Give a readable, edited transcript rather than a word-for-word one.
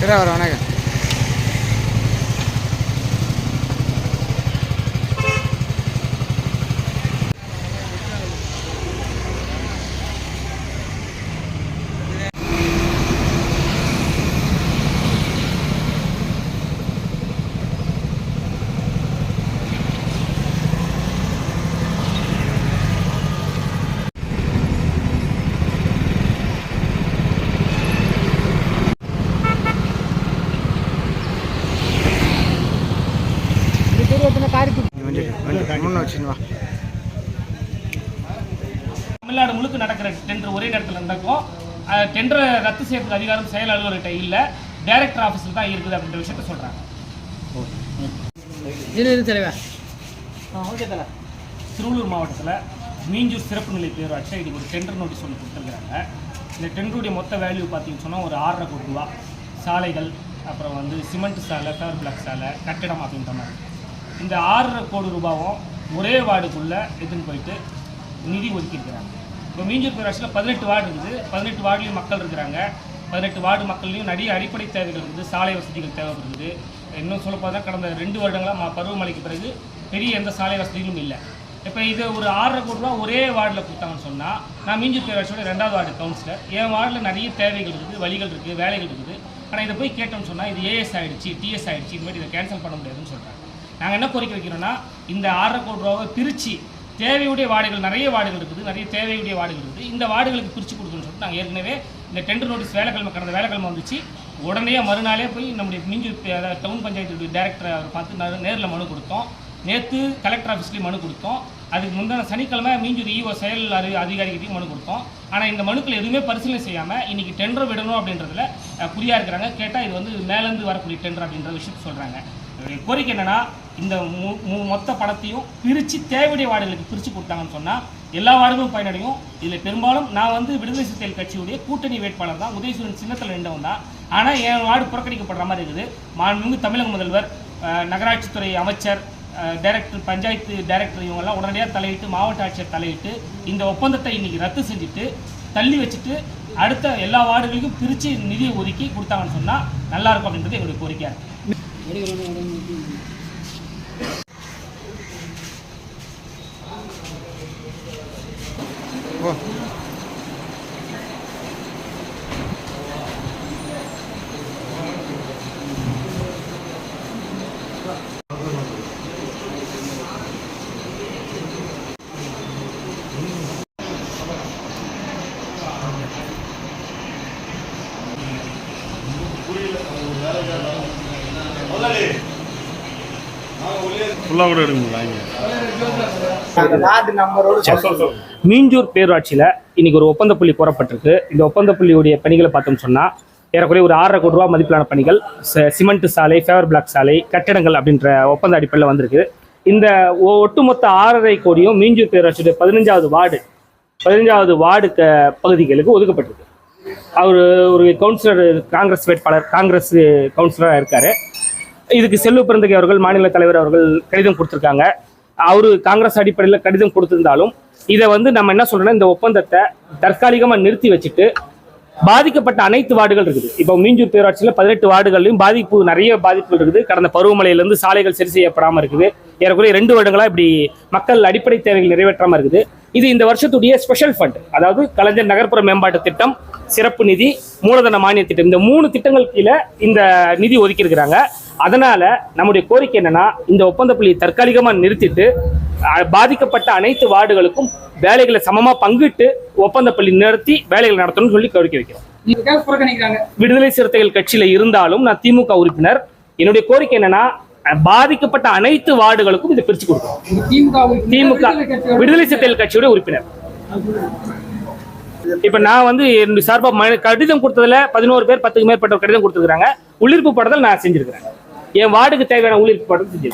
வணக்கம். தமிழ்நாடு முழுக்க நடக்கிற டெண்டர் ஒரே நேரத்தில் நடக்கும். டெண்டரை ரத்து செய்யறதுக்கு அதிகாரம் செயல் அலுவலர்கிட்ட இல்லை, டைரக்டர் ஆஃபீஸில் தான் இருக்குது அப்படின்ற விஷயத்த சொல்கிறாங்க. திருவள்ளூர் மாவட்டத்தில் மீஞ்சூர் சிறப்பு நிலை பேரூராட்சியில் இதுக்கு ஒரு டெண்டர் நோட்டீஸ் ஒன்று கொடுத்துருக்குறாங்க. இந்த டெண்டருடைய மொத்த வேல்யூ பார்த்தீங்கன்னு சொன்னால் ஒரு 6.5 கோடி ரூபா. சாலைகள், அப்புறம் சிமெண்ட் சாலை, ஃபேவர் பிளாக் சாலை, கட்டிடம் அப்படின்ற மாதிரி இந்த 6.5 கோடி ரூபாவும் ஒரே வார்டுக்குள்ளே எடுத்துன்னு போயிட்டு நிதி ஒதுக்கியிருக்கிறாங்க. இப்போ மீஞ்சூர் பேரூராட்சியில் 18 வார்டு இருக்குது. 18 வார்டுலேயும் மக்கள் இருக்கிறாங்க. 18 வார்டு மக்கள்லையும் நிறைய அடிப்படை தேவைகள் இருக்குது. சாலை வசதிகள் தேவைப்படுது. இன்னும் சொல்லப்போனால் கடந்த 2 வருடங்களாக பருவமழைக்கு பிறகு பெரிய எந்த சாலை வசதிகளும் இல்லை. இப்போ இது ஒரு 6.5 கோடி ரூபா ஒரே வார்டில் கொடுத்தாங்கன்னு சொன்னால், நான் மீஞ்சூர் பேரூராட்சியோட 2வது வார்டு கவுன்சிலர். என் வார்டில் நிறைய தேவைகள் இருக்குது, வழிகள் இருக்குது, வேலைகள் இருக்குது. ஆனால் இதை போய் கேட்டோம்னு சொன்னால் இது ஏஎஸ் ஆகிடுச்சு, டிஎஸ் ஆகிடுச்சு, இந்த மாதிரி இதை கேன்சல் பண்ண முடியாதுன்னு சொல்கிறாங்க. நாங்கள் என்ன கோரிக்கை வைக்கிறோன்னா, இந்த 6.5 கோடி ரூபாவை பிரித்து தேவையுடைய வார்டுகள், நிறைய வார்டுகள் இருக்குது, நிறைய தேவையுடைய வார்டுகள் இருக்குது, இந்த வார்டுகளுக்கு பிரித்து கொடுக்கணும்னு சொல்லிட்டு நாங்கள் ஏற்கனவே இந்த டெண்டர் நோட்டீஸ் கடந்த வேலைக்கிழமை வந்துச்சு. உடனே மறுநாளே போய் நம்முடைய மீஞ்சூர் டவுன் பஞ்சாயத்து டைரக்டரை அவர் பார்த்து நேரில் மனு கொடுத்தோம். நேற்று கலெக்டர் ஆஃபீஸ்லேயும் மனு கொடுத்தோம். அதுக்கு முந்தின சனிக்கிழமை மீஞ்சூர் இஓ செயல் அதிகாரிகிட்டையும் மனு கொடுத்தோம். ஆனால் இந்த மனுக்கள் எதுவுமே பரிசீலனை செய்யாமல் இன்றைக்கி டெண்டர் விடணும் அப்படின்றதுல குறியாக இருக்கிறாங்க. கேட்டால் இது மேலேருந்து வரக்கூடிய டெண்டர் அப்படின்ற விஷயத்தை சொல்கிறாங்க. கோரிக்கை என்னென்னா, இந்த மொத்த பணத்தையும் பிரித்து தேவையுடைய வார்டுகளுக்கு பிரித்து கொடுத்தாங்கன்னு சொன்னால் எல்லா வார்டுகளும் பயனடையும். இதில் பெரும்பாலும் நான் விடுதலை சிறுத்தைகள் கட்சியுடைய கூட்டணி வேட்பாளர் தான், உதயசூரன் சின்னத்தில் நின்றவன் தான். ஆனால் என் வார்டு புறக்கணிக்கப்படுற மாதிரி இருக்குது. மாண்புமிகு தமிழக முதல்வர், நகராட்சித்துறை அமைச்சர், டைரக்டர், பஞ்சாயத்து டைரக்டர் இவங்கெல்லாம் உடனடியாக தலையிட்டு, மாவட்ட ஆட்சியர் தலையிட்டு இந்த ஒப்பந்தத்தை இன்றைக்கி ரத்து செஞ்சுட்டு தள்ளி வச்சுட்டு அடுத்த எல்லா வார்டுகளுக்கும் பிரித்து நிதியை ஒதுக்கி கொடுத்தாங்கன்னு சொன்னால் நல்லாயிருக்கும் அப்படின்றது எங்களுடைய கோரிக்கையாக இருக்குது. மீஞ்சூர் பேரூராட்சியில் இன்னைக்கு ஒரு ஒப்பந்த புள்ளி கோரப்பட்டிருக்கு. இந்த ஒப்பந்த புள்ளியுடைய பணிகளை பார்த்தோம்னு சொன்னால் ஏறக்குறைய ஒரு 6.5 கோடி ரூபா மதிப்பிலான பணிகள், சிமெண்ட் சாலை, ஃபேவர் பிளாக் சாலை, கட்டிடங்கள் அப்படின்ற ஒப்பந்த அடிப்படையில் வந்திருக்கு. இந்த ஒட்டுமொத்த 6.5 கோடியும் மீஞ்சூர் பேரூராட்சியுடைய 15வது வார்டு பகுதிகளுக்கு ஒதுக்கப்பட்டிருக்கு. அவர் ஒரு கவுன்சிலர், காங்கிரஸ் வேட்பாளர், காங்கிரஸ் கவுன்சிலராக இருக்கார். இதுக்கு செல்வ பிறந்தகை அவர்கள், மாநில தலைவர் அவர்கள் கடிதம் கொடுத்துருக்காங்க. அவரு காங்கிரஸ் அடிப்படையில் கடிதம் கொடுத்திருந்தாலும் இதை நம்ம என்ன சொல்றோம்னா, இந்த ஒப்பந்தத்தை தற்காலிகமாக நிறுத்தி வச்சுட்டு பாதிக்கப்பட்ட அனைத்து வார்டுகள் இருக்குது. இப்போ மீஞ்சூர் பேரூராட்சியில் 18 வார்டுகள்லையும் நிறைய பாதிப்புகள் இருக்குது. கடந்த பருவமழையிலிருந்து சாலைகள் சரி செய்யப்படாமல் இருக்குது. ஏறக்குறைய 2 வருடங்களாக இப்படி மக்கள் அடிப்படை தேவைகள் நிறைவேற்றாமல் இருக்குது. இது இந்த வருஷத்துடைய ஸ்பெஷல் ஃபண்ட், அதாவது கலைஞர் நகர்ப்புற மேம்பாட்டு திட்டம், சிறப்பு நிதி, மூலதன மானிய திட்டம், இந்த 3 திட்டங்கள் கீழே இந்த நிதி ஒதுக்கி இருக்கிறாங்க. அதனால நம்முடைய கோரிக்கை என்னன்னா, இந்த ஒப்பந்த புள்ளியை தற்காலிகமாக நிறுத்திட்டு பாதிக்கப்பட்ட அனைத்து வார்டுகளுக்கும் வேலைகளை சமமா பங்கிட்டு ஒப்பந்த புள்ளி நிறுத்தி வேலைகள் நடத்தணும்னு சொல்லி கோரிக்கை வைக்கிறோம். விடுதலை சிறுத்தைகள் கட்சியில இருந்தாலும் நான் திமுக உறுப்பினர். என்னுடைய கோரிக்கை என்னன்னா, பாதிக்கப்பட்ட அனைத்து வார்டுகளுக்கும் இதை பிரிச்சு கொடுக்கணும். திமுக விடுதலை சிறுத்தைகள் கட்சியோட உறுப்பினர். இப்ப நான் என்னுடைய சார்பா கடிதம் கொடுத்ததுல 11 பேர் 10க்கு மேற்பட்ட கடிதம் கொடுத்துருக்காங்க. உள்ளிருப்பு படத்தில் நான் செஞ்சிருக்கிறேன். என் வார்டுக்கு தேவையான உள்ளிருப்பு படத்தை செஞ்சிருக்கேன்.